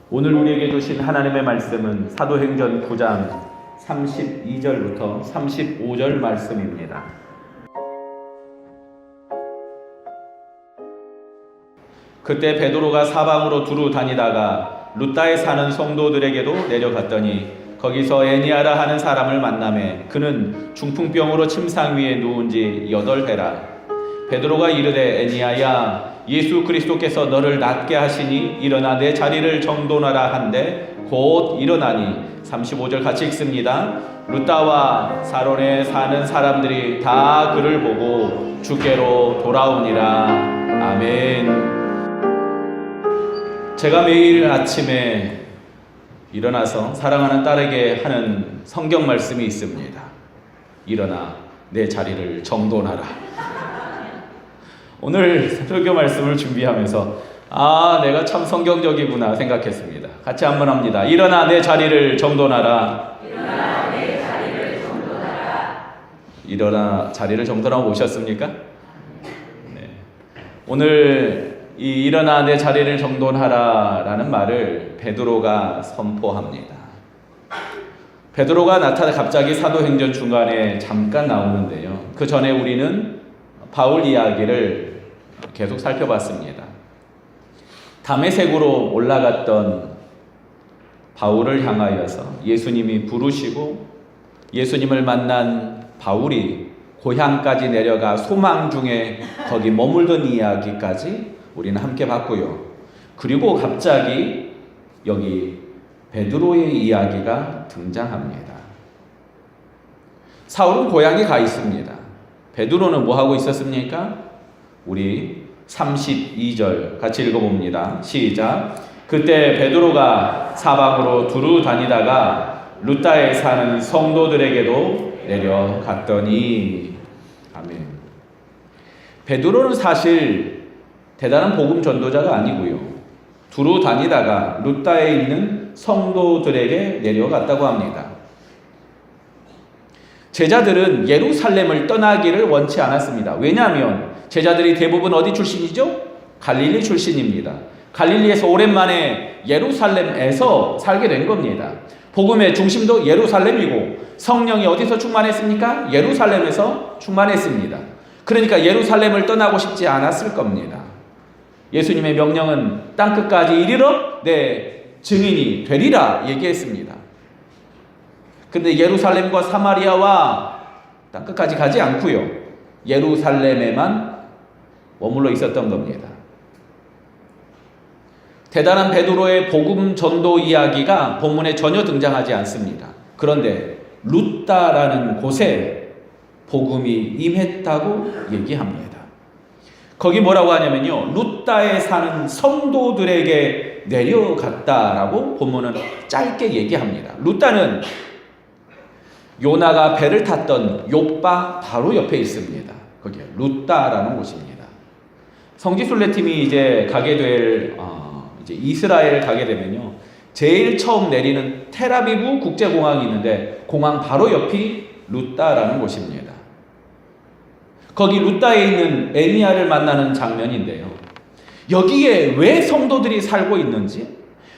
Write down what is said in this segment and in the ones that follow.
오늘 우리에게 주신 하나님의 말씀은 사도행전 9장 32절부터 35절 말씀입니다. 그때 베드로가 사방으로 두루 다니다가 룻다에 사는 성도들에게도 내려갔더니 거기서 에니아라 하는 사람을 만나매 그는 중풍병으로 침상 위에 누운 지 8해라. 베드로가 이르되 에니아야 예수 그리스도께서 너를 낫게 하시니 일어나 내 자리를 정돈하라 한데 곧 일어나니 35절 같이 읽습니다. 룻다와 사론에 사는 사람들이 다 그를 보고 주께로 돌아오니라. 아멘. 제가 매일 아침에 일어나서 사랑하는 딸에게 하는 성경 말씀이 있습니다. 일어나 내 자리를 정돈하라. 오늘 설교 말씀을 준비하면서 내가 참 성경적이구나 생각했습니다. 같이 한번 합니다. 일어나 내 자리를 정돈하라. 일어나 내 자리를 정돈하라. 일어나 자리를 정돈하고 오셨습니까? 네. 오늘 이 일어나 내 자리를 정돈하라 라는 말을 베드로가 선포합니다. 베드로가 갑자기 사도행전 중간에 잠깐 나오는데요. 그 전에 우리는 바울 이야기를 계속 살펴봤습니다. 다메섹으로 올라갔던 바울을 향하여서 예수님이 부르시고 예수님을 만난 바울이 고향까지 내려가 소망 중에 거기 머물던 이야기까지 우리는 함께 봤고요. 그리고 갑자기 여기 베드로의 이야기가 등장합니다. 사울은 고향에 가 있습니다. 베드로는 뭐 하고 있었습니까? 우리 32절 같이 읽어봅니다. 시작. 그때 베드로가 사방으로 두루 다니다가 룻다에 사는 성도들에게도 내려갔더니 아멘. 베드로는 사실 대단한 복음 전도자가 아니고요. 두루 다니다가 룻다에 있는 성도들에게 내려갔다고 합니다. 제자들은 예루살렘을 떠나기를 원치 않았습니다. 왜냐하면 제자들이 대부분 어디 출신이죠? 갈릴리 출신입니다. 갈릴리에서 오랜만에 예루살렘에서 살게 된 겁니다. 복음의 중심도 예루살렘이고 성령이 어디서 충만했습니까? 예루살렘에서 충만했습니다. 그러니까 예루살렘을 떠나고 싶지 않았을 겁니다. 예수님의 명령은 땅끝까지 이르러 내 증인이 되리라 얘기했습니다. 근데 예루살렘과 사마리아와 땅끝까지 가지 않고요. 예루살렘에만 머물러 있었던 겁니다. 대단한 베드로의 복음 전도 이야기가 본문에 전혀 등장하지 않습니다. 그런데 룻다라는 곳에 복음이 임했다고 얘기합니다. 거기 뭐라고 하냐면요. 룻다에 사는 성도들에게 내려갔다라고 본문은 짧게 얘기합니다. 룻다는 요나가 배를 탔던 욥바 바로 옆에 있습니다. 거기에 룻다라는 곳입니다. 성지순례팀이 이제 가게 될 이제 이스라엘 가게 되면요, 제일 처음 내리는 텔아비브 국제공항이 있는데 공항 바로 옆이 룻다라는 곳입니다. 거기 룻다에 있는 에니아를 만나는 장면인데요. 여기에 왜 성도들이 살고 있는지,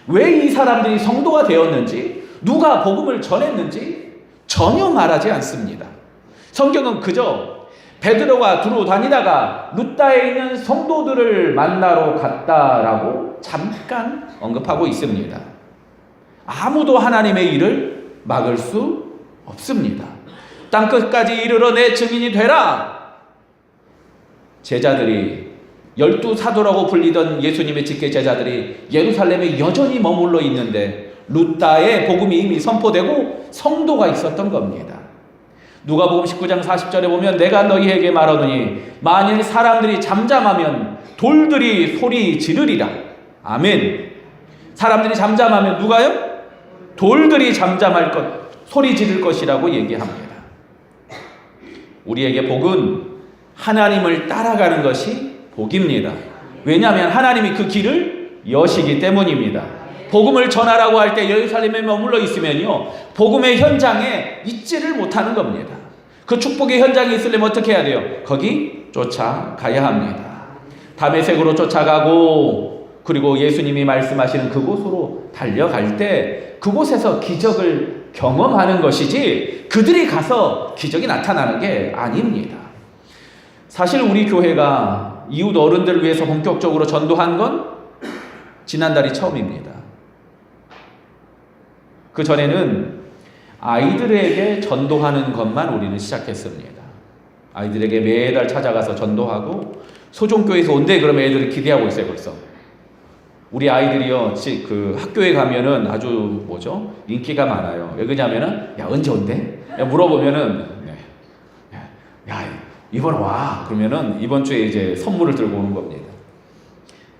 왜 이 사람들이 성도가 되었는지, 누가 복음을 전했는지 전혀 말하지 않습니다. 성경은 그저 베드로가 두루 다니다가 룻다에 있는 성도들을 만나러 갔다라고 잠깐 언급하고 있습니다. 아무도 하나님의 일을 막을 수 없습니다. 땅끝까지 이르러 내 증인이 되라. 제자들이 12사도라고 불리던 예수님의 직계 제자들이 예루살렘에 여전히 머물러 있는데 룻다에 복음이 이미 선포되고 성도가 있었던 겁니다. 누가복음 19장 40절에 보면 내가 너희에게 말하노니 만일 사람들이 잠잠하면 돌들이 소리 지르리라. 아멘. 사람들이 잠잠하면 누가요? 돌들이 잠잠할 것, 소리 지를 것이라고 얘기합니다. 우리에게 복은 하나님을 따라가는 것이 복입니다. 왜냐하면 하나님이 그 길을 여시기 때문입니다. 복음을 전하라고 할 때 예루살렘에 머물러 있으면요, 복음의 현장에 있지를 못하는 겁니다. 그 축복의 현장에 있으려면 어떻게 해야 돼요? 거기 쫓아가야 합니다. 다메섹으로 쫓아가고 그리고 예수님이 말씀하시는 그곳으로 달려갈 때 그곳에서 기적을 경험하는 것이지 그들이 가서 기적이 나타나는 게 아닙니다. 사실 우리 교회가 이웃 어른들을 위해서 본격적으로 전도한 건 지난달이 처음입니다. 그 전에는 아이들에게 전도하는 것만 우리는 시작했습니다. 아이들에게 매달 찾아가서 전도하고 소종교에서 온대 그러면 애들이 기대하고 있어요. 벌써 우리 아이들이요 그 학교에 가면은 아주 인기가 많아요. 왜 그러냐면은 야 언제 온대? 물어보면은 야 이번 와 그러면은 이번 주에 이제 선물을 들고 오는 겁니다.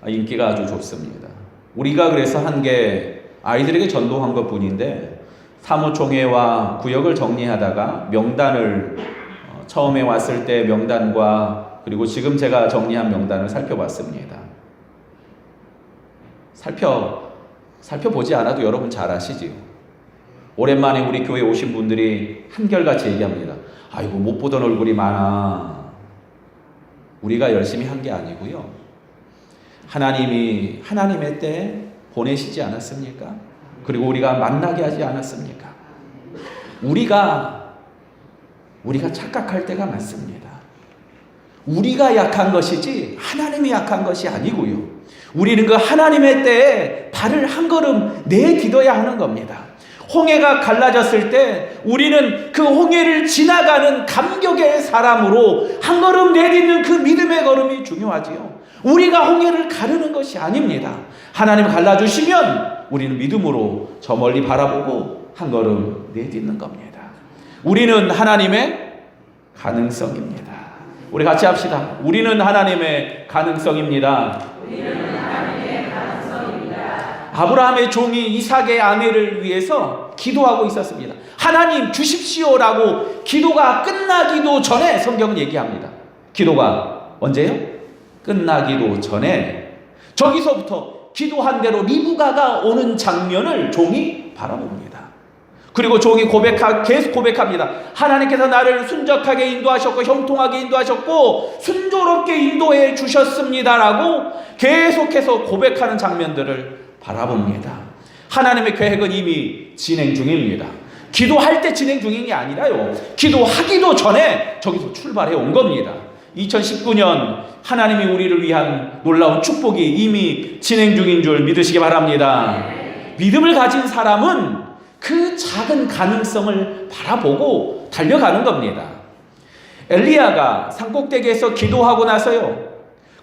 인기가 아주 좋습니다. 우리가 그래서 한 게 아이들에게 전도한 것 뿐인데 사무총회와 구역을 정리하다가 명단을 처음에 왔을 때 명단과 그리고 지금 제가 정리한 명단을 살펴봤습니다. 살펴보지 않아도 여러분 잘 아시지요. 오랜만에 우리 교회 오신 분들이 한결같이 얘기합니다. 아이고 못 보던 얼굴이 많아. 우리가 열심히 한 게 아니고요. 하나님이 하나님의 때에 보내시지 않았습니까? 그리고 우리가 만나게 하지 않았습니까? 우리가 착각할 때가 많습니다. 우리가 약한 것이지 하나님이 약한 것이 아니고요. 우리는 그 하나님의 때에 발을 한 걸음 내딛어야 하는 겁니다. 홍해가 갈라졌을 때 우리는 그 홍해를 지나가는 감격의 사람으로 한 걸음 내딛는 그 믿음의 걸음이 중요하지요. 우리가 홍해를 가르는 것이 아닙니다. 하나님 갈라주시면 우리는 믿음으로 저 멀리 바라보고 한 걸음 내딛는 겁니다. 우리는 하나님의 가능성입니다. 우리 같이 합시다. 우리는 하나님의 가능성입니다. 아브라함의 종이 이삭의 아내를 위해서 기도하고 있었습니다. 하나님 주십시오라고 기도가 끝나기도 전에 성경은 얘기합니다. 기도가 언제요? 끝나기도 전에 저기서부터 기도한 대로 리브가가 오는 장면을 종이 바라봅니다. 그리고 종이 계속 고백합니다. 하나님께서 나를 순적하게 인도하셨고 형통하게 인도하셨고 순조롭게 인도해 주셨습니다라고 계속해서 고백하는 장면들을 바라봅니다. 하나님의 계획은 이미 진행 중입니다. 기도할 때 진행 중인 게 아니라요. 기도하기도 전에 저기서 출발해 온 겁니다. 2019년 하나님이 우리를 위한 놀라운 축복이 이미 진행 중인 줄 믿으시기 바랍니다. 믿음을 가진 사람은 그 작은 가능성을 바라보고 달려가는 겁니다. 엘리야가 산꼭대기에서 기도하고 나서요.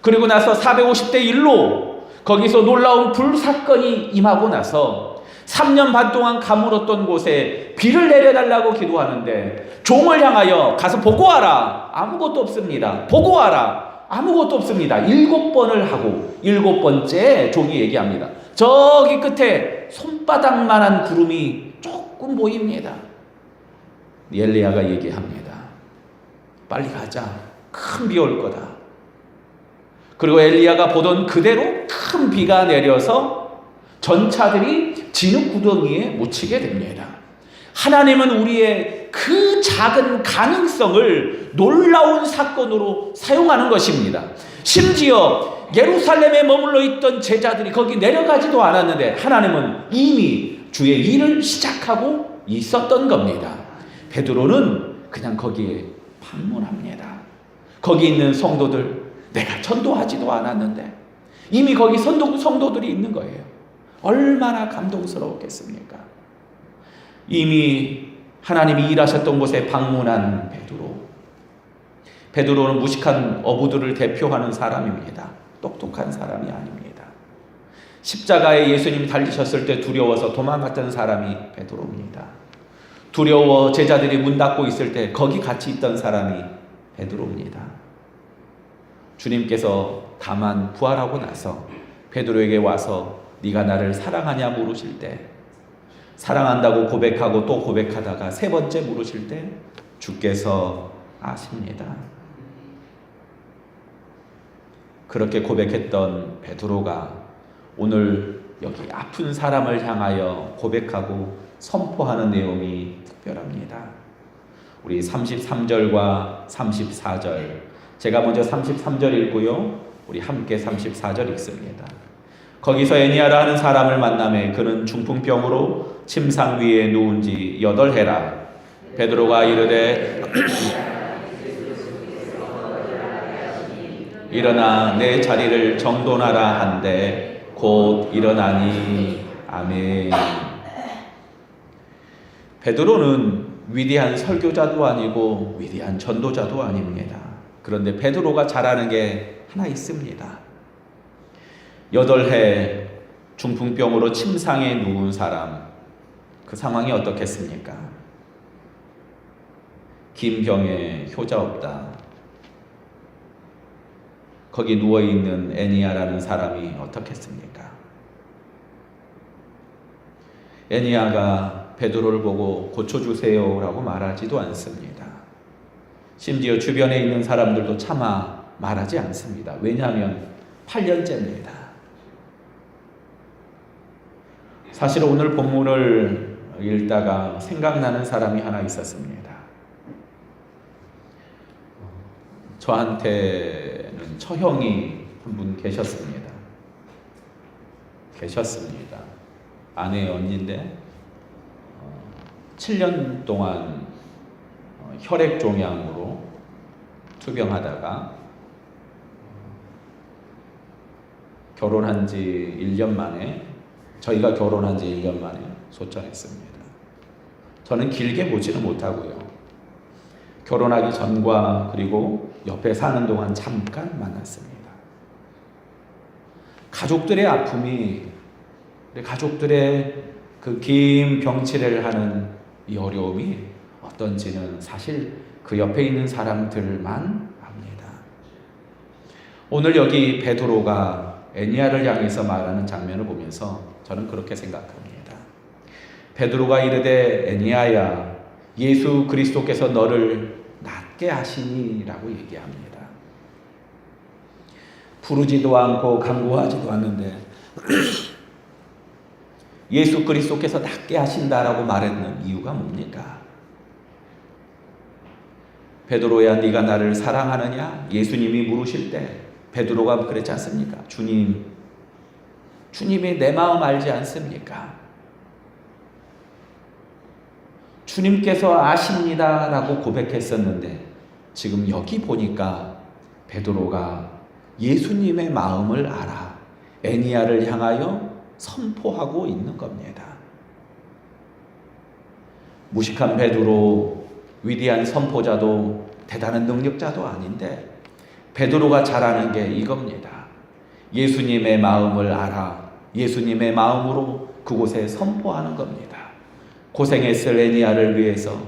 그리고 나서 450대 1로 거기서 놀라운 불사건이 임하고 나서 3년 반 동안 가물었던 곳에 비를 내려달라고 기도하는데 종을 향하여 가서 보고 와라. 아무것도 없습니다. 보고 와라. 아무것도 없습니다. 7번을 하고 7번째 종이 얘기합니다. 저기 끝에 손바닥만한 구름이 조금 보입니다. 엘리야가 얘기합니다. 빨리 가자. 큰 비 올 거다. 그리고 엘리야가 보던 그대로 큰 비가 내려서 전차들이 진흙구덩이에 묻히게 됩니다. 하나님은 우리의 그 작은 가능성을 놀라운 사건으로 사용하는 것입니다. 심지어 예루살렘에 머물러 있던 제자들이 거기 내려가지도 않았는데 하나님은 이미 주의 일을 시작하고 있었던 겁니다. 베드로는 그냥 거기에 방문합니다. 거기 있는 성도들, 내가 전도하지도 않았는데 이미 거기 성도들이 있는 거예요. 얼마나 감동스러웠겠습니까? 이미 하나님이 일하셨던 곳에 방문한 베드로는 무식한 어부들을 대표하는 사람입니다. 똑똑한 사람이 아닙니다. 십자가에 예수님이 달리셨을 때 두려워서 도망갔던 사람이 베드로입니다. 두려워 제자들이 문 닫고 있을 때 거기 같이 있던 사람이 베드로입니다. 주님께서 다만 부활하고 나서 베드로에게 와서 네가 나를 사랑하냐 물으실 때 사랑한다고 고백하고 또 고백하다가 3번째 물으실 때 주께서 아십니다. 그렇게 고백했던 베드로가 오늘 여기 아픈 사람을 향하여 고백하고 선포하는 내용이 특별합니다. 우리 33절과 34절 제가 먼저 33절 읽고요. 우리 함께 34절 읽습니다. 거기서 애니아라 하는 사람을 만나매 그는 중풍병으로 침상 위에 누운 지 8해라. 베드로가 이르되 일어나 내 자리를 정돈하라 한데 곧 일어나니. 아멘. 베드로는 위대한 설교자도 아니고 위대한 전도자도 아닙니다. 그런데 베드로가 잘하는 게 하나 있습니다. 8해 중풍병으로 침상에 누운 사람, 그 상황이 어떻겠습니까? 긴 병에 효자 없다. 거기 누워있는 애니아라는 사람이 어떻겠습니까? 애니아가 베드로를 보고 고쳐주세요 라고 말하지도 않습니다. 심지어 주변에 있는 사람들도 차마 말하지 않습니다. 왜냐하면 8년째입니다. 사실 오늘 본문을 읽다가 생각나는 사람이 하나 있었습니다. 저한테는 처형이 한 분 계셨습니다. 아내의 언니인데 7년 동안 혈액종양으로 투병하다가 결혼한 지 1년 만에, 저희가 결혼한 지 1년 만에 소천했습니다. 저는 길게 보지는 못하고요. 결혼하기 전과 그리고 옆에 사는 동안 잠깐 만났습니다. 가족들의 아픔이, 가족들의 그 긴 병치레를 하는 이 어려움이 어떤지는 사실 그 옆에 있는 사람들만 압니다. 오늘 여기 베드로가 애니아를 향해서 말하는 장면을 보면서 저는 그렇게 생각합니다. 베드로가 이르되 애니아야, 예수 그리스도께서 너를 낫게 하시니라고 얘기합니다. 부르지도 않고 간구하지도 않는데 예수 그리스도께서 낫게 하신다라고 말했는 이유가 뭡니까? 베드로야, 네가 나를 사랑하느냐? 예수님이 물으실 때 베드로가 그랬지 않습니까? 주님이 내 마음 알지 않습니까? 주님께서 아십니다 라고 고백했었는데 지금 여기 보니까 베드로가 예수님의 마음을 알아 애니아를 향하여 선포하고 있는 겁니다. 무식한 베드로, 위대한 선포자도 대단한 능력자도 아닌데 베드로가 잘하는 게 이겁니다. 예수님의 마음을 알아 예수님의 마음으로 그곳에 선포하는 겁니다. 고생했을 애니아를 위해서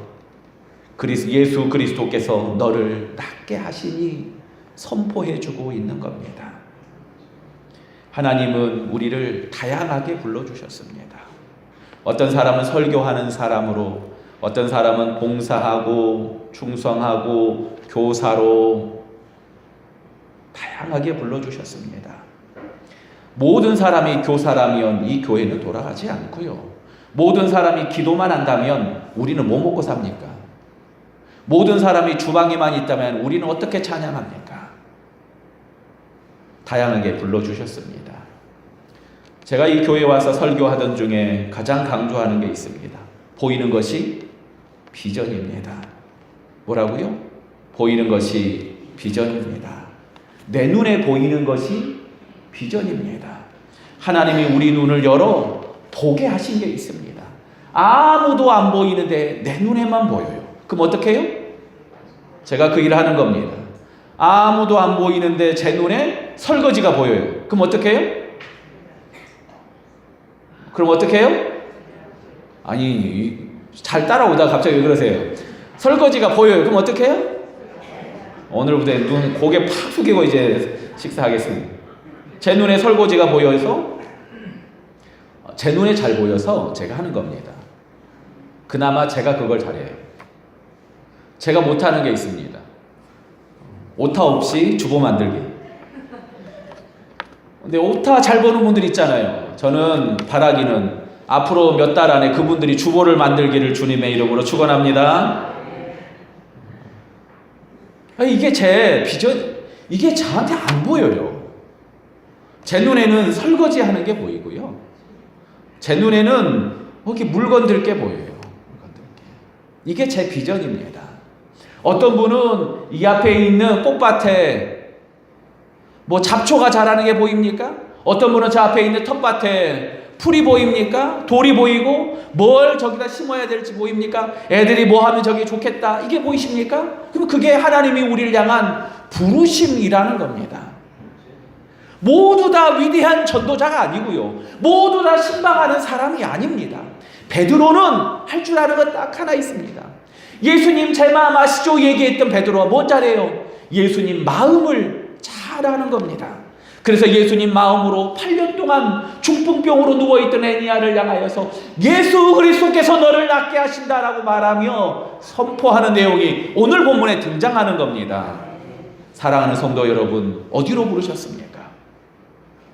예수 그리스도께서 너를 낫게 하시니 선포해주고 있는 겁니다. 하나님은 우리를 다양하게 불러주셨습니다. 어떤 사람은 설교하는 사람으로, 어떤 사람은 봉사하고 충성하고 교사로 다양하게 불러주셨습니다. 모든 사람이 교사라면 이 교회는 돌아가지 않고요. 모든 사람이 기도만 한다면 우리는 뭐 먹고 삽니까? 모든 사람이 주방에만 있다면 우리는 어떻게 찬양합니까? 다양하게 불러주셨습니다. 제가 이 교회에 와서 설교하던 중에 가장 강조하는 게 있습니다. 보이는 것이 비전입니다. 뭐라고요? 보이는 것이 비전입니다. 내 눈에 보이는 것이 비전입니다. 하나님이 우리 눈을 열어 보게 하신 게 있습니다. 아무도 안 보이는데 내 눈에만 보여요. 그럼 어떻게 해요? 제가 그 일을 하는 겁니다. 아무도 안 보이는데 제 눈에 설거지가 보여요. 그럼 어떻게 해요? 아니, 잘 따라오다가 갑자기 왜 그러세요? 설거지가 보여요. 그럼 어떻게 해요? 오늘부터 고개 팍 숙이고 이제 식사하겠습니다. 제 눈에 설거지가 보여서, 제 눈에 잘 보여서 제가 하는 겁니다. 그나마 제가 그걸 잘해요. 제가 못하는 게 있습니다. 오타 없이 주보 만들기. 근데 오타 잘 보는 분들 있잖아요. 저는 바라기는 앞으로 몇 달 안에 그분들이 주보를 만들기를 주님의 이름으로 축원합니다. 이게 제 비전, 이게 저한테 안 보여요. 제 눈에는 설거지하는 게 보이고요. 제 눈에는 이렇게 물건들 게 보여요. 이게 제 비전입니다. 어떤 분은 이 앞에 있는 꽃밭에 뭐 잡초가 자라는 게 보입니까? 어떤 분은 저 앞에 있는 텃밭에 풀이 보입니까? 돌이 보이고 뭘 저기다 심어야 될지 보입니까? 애들이 뭐 하면 저기 좋겠다. 이게 보이십니까? 그럼 그게 하나님이 우리를 향한 부르심이라는 겁니다. 모두 다 위대한 전도자가 아니고요. 모두 다 신방하는 사람이 아닙니다. 베드로는 할 줄 아는 것 딱 하나 있습니다. 예수님 제 마음 아시죠? 얘기했던 베드로가 뭔 잘해요? 예수님 마음을 잘 아는 겁니다. 그래서 예수님 마음으로 8년 동안 중풍병으로 누워있던 애니야를 향하여서 예수 그리스도께서 너를 낫게 하신다라고 말하며 선포하는 내용이 오늘 본문에 등장하는 겁니다. 사랑하는 성도 여러분, 어디로 부르셨습니까?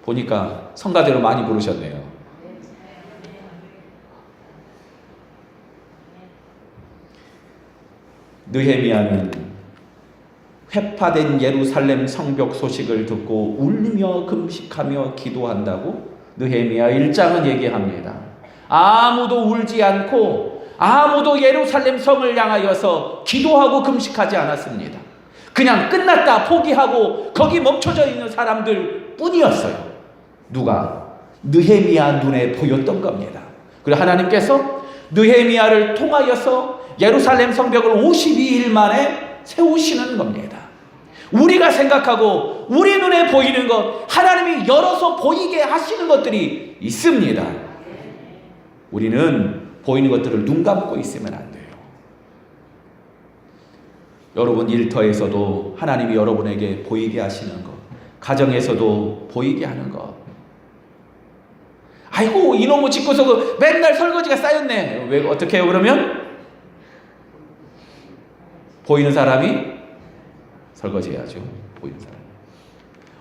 보니까 성가대로 많이 부르셨네요. 느헤미야는 회파된 예루살렘 성벽 소식을 듣고 울며 금식하며 기도한다고 느헤미야 1장은 얘기합니다. 아무도 울지 않고 아무도 예루살렘 성을 향하여서 기도하고 금식하지 않았습니다. 그냥 끝났다 포기하고 거기 멈춰져 있는 사람들 뿐이었어요. 누가? 느헤미야 눈에 보였던 겁니다. 그리고 하나님께서 느헤미야를 통하여서 예루살렘 성벽을 52일 만에 세우시는 겁니다. 우리가 생각하고 우리 눈에 보이는 것, 하나님이 열어서 보이게 하시는 것들이 있습니다. 우리는 보이는 것들을 눈 감고 있으면 안 돼요. 여러분 일터에서도 하나님이 여러분에게 보이게 하시는 것, 가정에서도 보이게 하는 것. 아이고 이놈의 집구석 맨날 설거지가 쌓였네. 왜 어떻게 해요 그러면? 보이는 사람이 설거지해야죠. 보이는 사람.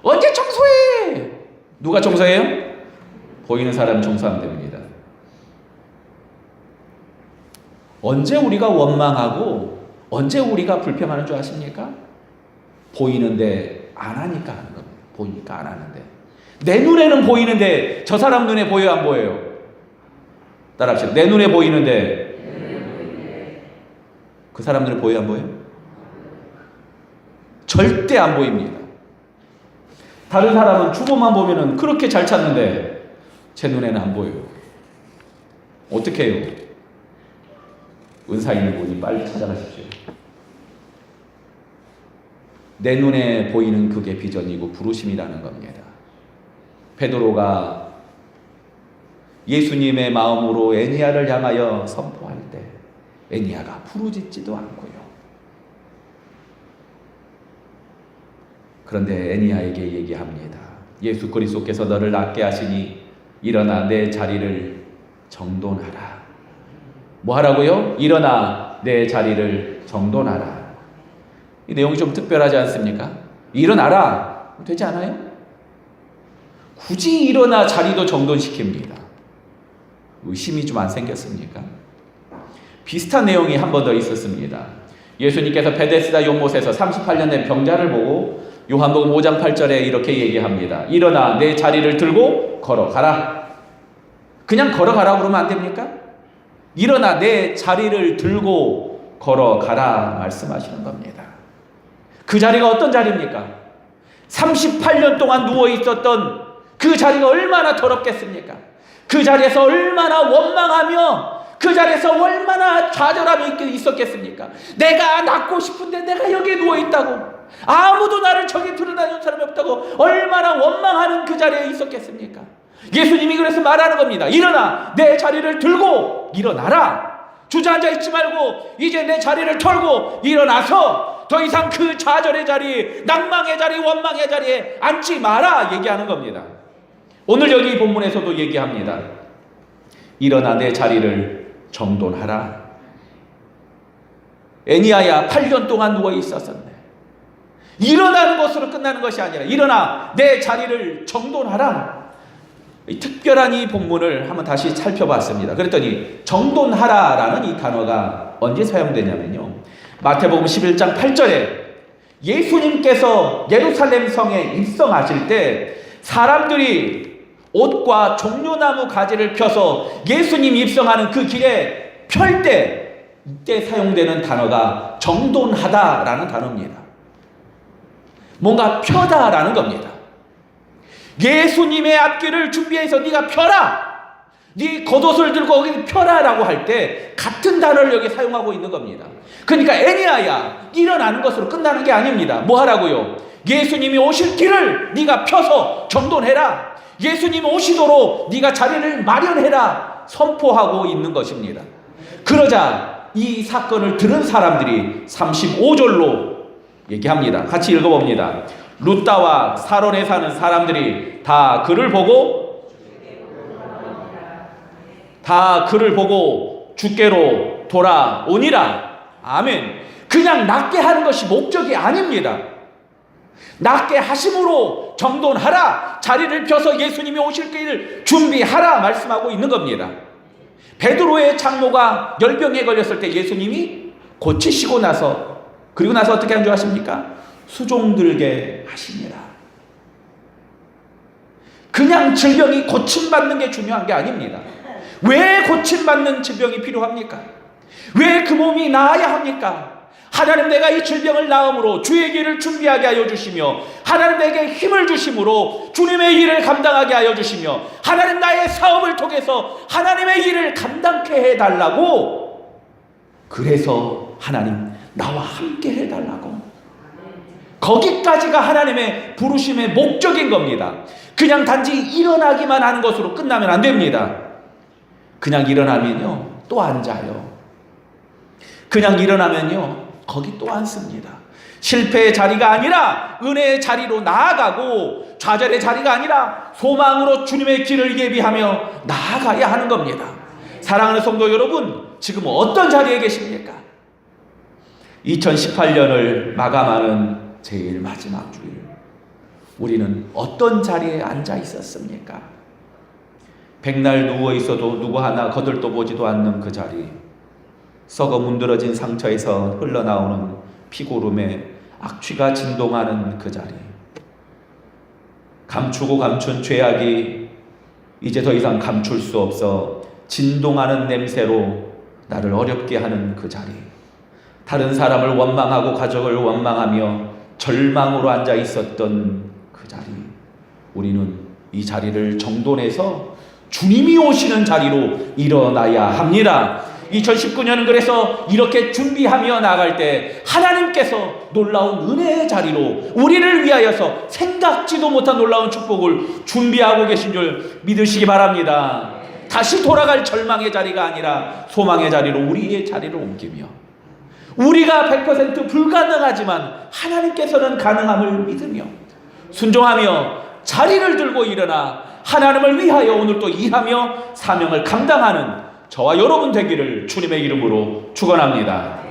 언제 청소해? 누가 청소해요? 보이는 사람이 청소하면 됩니다. 언제 우리가 원망하고 언제 우리가 불평하는 줄 아십니까? 보이는데 안 하니까 하는 겁니다. 보이니까 안 하는데. 내 눈에는 보이는데 저 사람 눈에 보여요 안 보여요? 따라합시다. 내 눈에 보이는데 그 사람 눈에 보여요 안 보여요? 절대 안 보입니다. 다른 사람은 주보만 보면은 그렇게 잘 찾는데 제 눈에는 안 보여요. 어떻게 해요? 은사 있는 분이 빨리 찾아가십시오. 내 눈에 보이는 그게 비전이고 부르심이라는 겁니다. 베드로가 예수님의 마음으로 애니야를 향하여 선포할 때 애니야가 부르짖지도 않고요. 그런데 애니야에게 얘기합니다. 예수 그리스도께서 너를 낫게 하시니 일어나 내 자리를 정돈하라. 뭐 하라고요? 일어나 내 자리를 정돈하라. 이 내용이 좀 특별하지 않습니까? 일어나라. 되지 않아요? 굳이 일어나 자리도 정돈시킵니다. 의심이 좀 안 생겼습니까? 비슷한 내용이 한 번 더 있었습니다. 예수님께서 베데스다 연못에서 38년 된 병자를 보고 요한복음 5장 8절에 이렇게 얘기합니다. 일어나 내 자리를 들고 걸어가라. 그냥 걸어가라 그러면 안 됩니까? 일어나 내 자리를 들고 걸어가라 말씀하시는 겁니다. 그 자리가 어떤 자리입니까? 38년 동안 누워있었던 그 자리가 얼마나 더럽겠습니까? 그 자리에서 얼마나 원망하며 그 자리에서 얼마나 좌절함이 있었겠습니까? 내가 낫고 싶은데 내가 여기에 누워있다고, 아무도 나를 저기 들여다주는 사람이 없다고 얼마나 원망하는 그 자리에 있었겠습니까? 예수님이 그래서 말하는 겁니다. 일어나 내 자리를 들고 일어나라. 주저앉아 있지 말고 이제 내 자리를 털고 일어나서 더 이상 그 좌절의 자리, 낭망의 자리, 원망의 자리에 앉지 마라 얘기하는 겁니다. 오늘 여기 본문에서도 얘기합니다. 일어나 내 자리를 정돈하라. 애니야야 8년 동안 누워 있었었네. 일어나는 것으로 끝나는 것이 아니라 일어나 내 자리를 정돈하라. 특별한 이 본문을 한번 다시 살펴봤습니다. 그랬더니 정돈하라라는 이 단어가 언제 사용되냐면요, 마태복음 11장 8절에 예수님께서 예루살렘 성에 입성하실 때 사람들이 옷과 종려나무 가지를 펴서 예수님 입성하는 그 길에 펼 때, 이때 사용되는 단어가 정돈하다라는 단어입니다. 뭔가 펴다라는 겁니다. 예수님의 앞길을 준비해서 네가 펴라, 네 겉옷을 들고 거기 펴라라고 할 때 같은 단어를 여기 사용하고 있는 겁니다. 그러니까 애니아야, 일어나는 것으로 끝나는 게 아닙니다. 뭐 하라고요? 예수님이 오실 길을 네가 펴서 정돈해라, 예수님이 오시도록 네가 자리를 마련해라 선포하고 있는 것입니다. 그러자 이 사건을 들은 사람들이 35절로 얘기합니다. 같이 읽어봅니다. 룻다와 사론에 사는 사람들이 다 그를 보고 주께로 돌아오니라. 아멘. 그냥 낫게 하는 것이 목적이 아닙니다. 낫게 하심으로 정돈하라, 자리를 펴서 예수님이 오실 길을 준비하라 말씀하고 있는 겁니다. 베드로의 장모가 열병에 걸렸을 때 예수님이 고치시고 나서, 그리고 나서 어떻게 한 줄 아십니까? 수종 들게 하시니라. 그냥 질병이 고침받는 게 중요한 게 아닙니다. 왜 고침받는 질병이 필요합니까? 왜 그 몸이 나아야 합니까? 하나님, 내가 이 질병을 나음으로 주의 길을 준비하게 하여 주시며, 하나님 내게 힘을 주심으로 주님의 일을 감당하게 하여 주시며, 하나님 나의 사업을 통해서 하나님의 일을 감당케 해달라고, 그래서 하나님 나와 함께 해달라고, 거기까지가 하나님의 부르심의 목적인 겁니다. 그냥 단지 일어나기만 하는 것으로 끝나면 안 됩니다. 그냥 일어나면요 또 앉아요. 그냥 일어나면요 거기 또 앉습니다. 실패의 자리가 아니라 은혜의 자리로 나아가고, 좌절의 자리가 아니라 소망으로 주님의 길을 예비하며 나아가야 하는 겁니다. 사랑하는 성도 여러분, 지금 어떤 자리에 계십니까? 2018년을 마감하는 제일 마지막 주일, 우리는 어떤 자리에 앉아 있었습니까? 백날 누워 있어도 누구 하나 거들떠 보지도 않는 그 자리, 썩어 문드러진 상처에서 흘러나오는 피고름에 악취가 진동하는 그 자리, 감추고 감춘 죄악이 이제 더 이상 감출 수 없어 진동하는 냄새로 나를 어렵게 하는 그 자리, 다른 사람을 원망하고 가족을 원망하며 절망으로 앉아 있었던 그 자리, 우리는 이 자리를 정돈해서 주님이 오시는 자리로 일어나야 합니다. 2019년은 그래서 이렇게 준비하며 나갈 때 하나님께서 놀라운 은혜의 자리로 우리를 위하여서 생각지도 못한 놀라운 축복을 준비하고 계신 줄 믿으시기 바랍니다. 다시 돌아갈 절망의 자리가 아니라 소망의 자리로 우리의 자리를 옮기며, 우리가 100% 불가능하지만 하나님께서는 가능함을 믿으며 순종하며 자리를 들고 일어나 하나님을 위하여 오늘 또 일하며 사명을 감당하는 저와 여러분 되기를 주님의 이름으로 축원합니다.